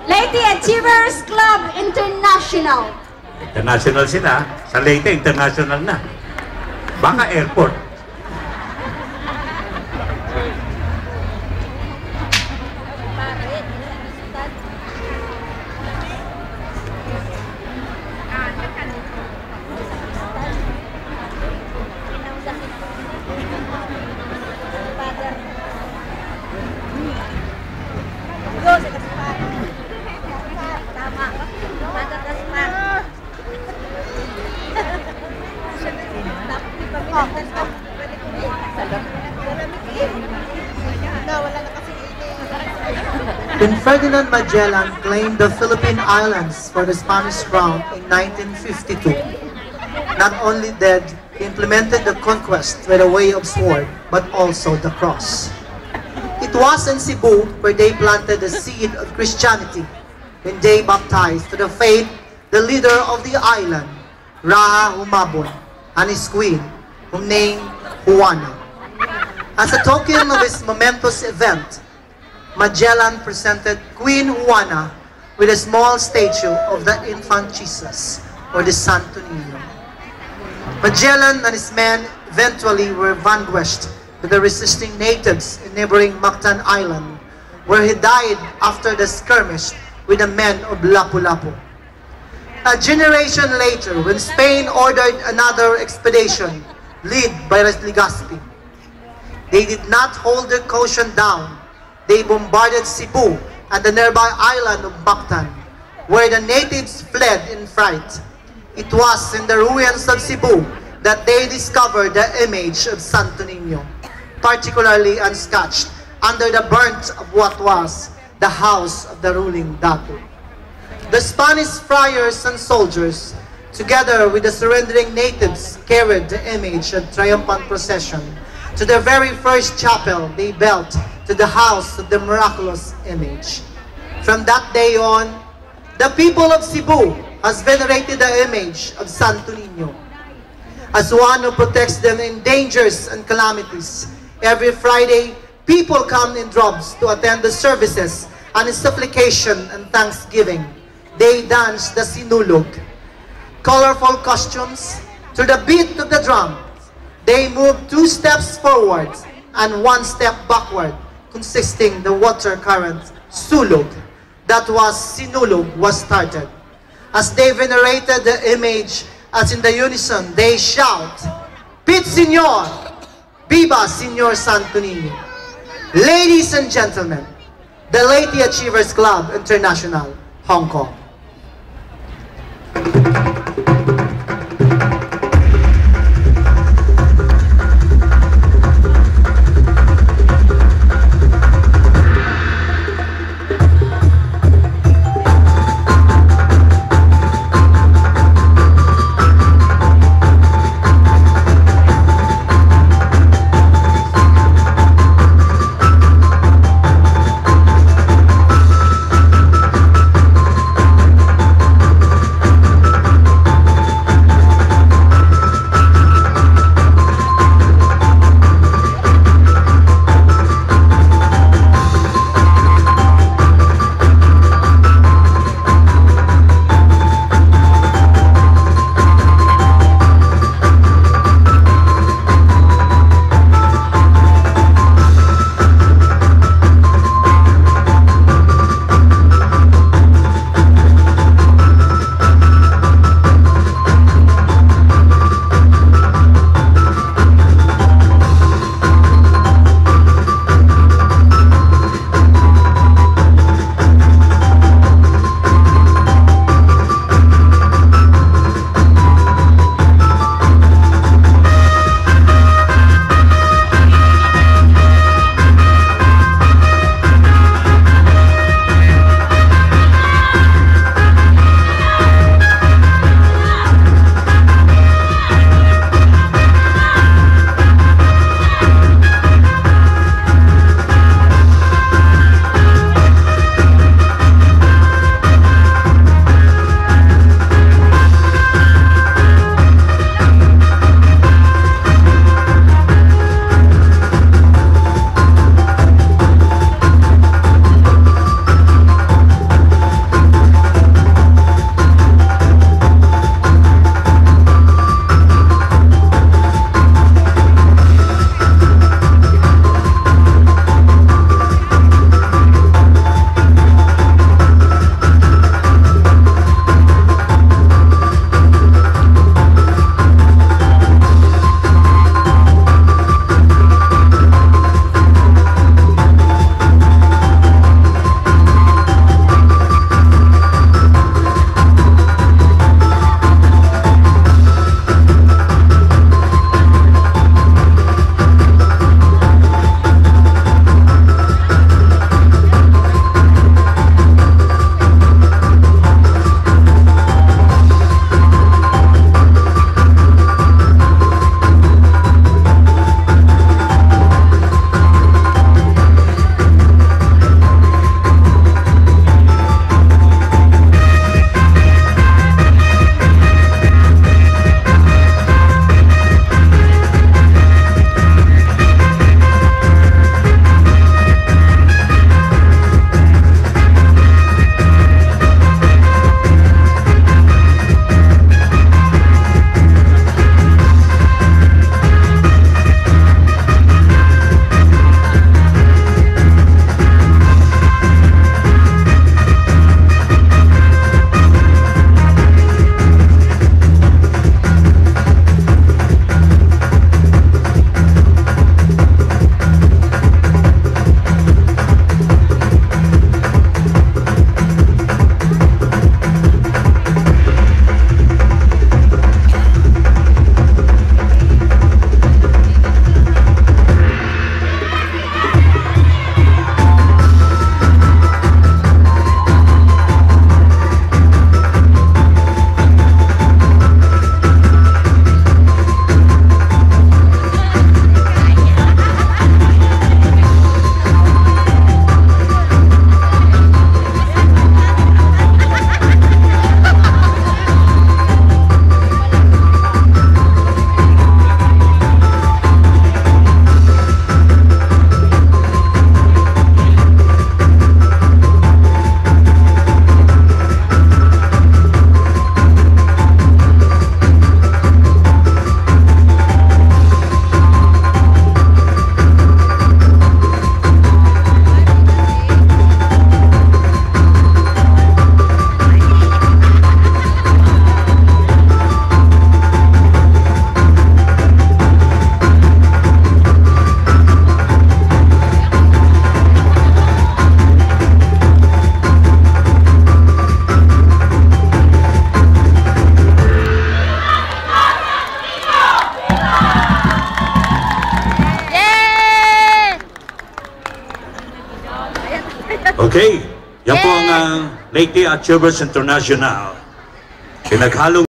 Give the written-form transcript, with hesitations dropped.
Leyte Achievers Club International. International sila. Sa Leyte, international na. Baka airport. When Ferdinand Magellan claimed the Philippine Islands for the Spanish crown in 1952, not only did he implemented the conquest by the way of sword, but also the cross. It was in Cebu where they planted the seed of Christianity when they baptized to the faith the leader of the island, Raha Humabon, and his queen, whom named Juana. As a token of this momentous event, Magellan presented Queen Juana with a small statue of the infant Jesus, or the Santo Niño. Magellan and his men eventually were vanquished by the resisting natives in neighboring Mactan Island, where he died after the skirmish with the men of Lapu-Lapu. A generation later, when Spain ordered another expedition led by Legazpi, they did not hold their caution down. They bombarded Cebu and the nearby island of Mactan, where the natives fled in fright. It was in the ruins of Cebu that they discovered the image of Santo Niño, particularly unscathed under the burnt of what was the house of the ruling Dato. The Spanish friars and soldiers, together with the surrendering natives, carried the image of triumphant procession to the very first chapel they built to the house of the miraculous image. From that day on, the people of Cebu has venerated the image of Santo Niño as one who protects them in dangers and calamities. Every Friday, people come in droves to attend the services and in supplication and thanksgiving. They dance the sinulog, colorful costumes, to the beat of the drum. They move 2 steps forward and 1 step backward, consisting the water current sulog, that was sinulog, was started. As they venerated the image, as in the unison, they shout, "Pit Señor! Viva Señor Santo Niño!" Ladies and gentlemen, the Leyte Achievers Club International, Hong Kong. Okay, yan po ang Leyte Achievers International. Pinaghalong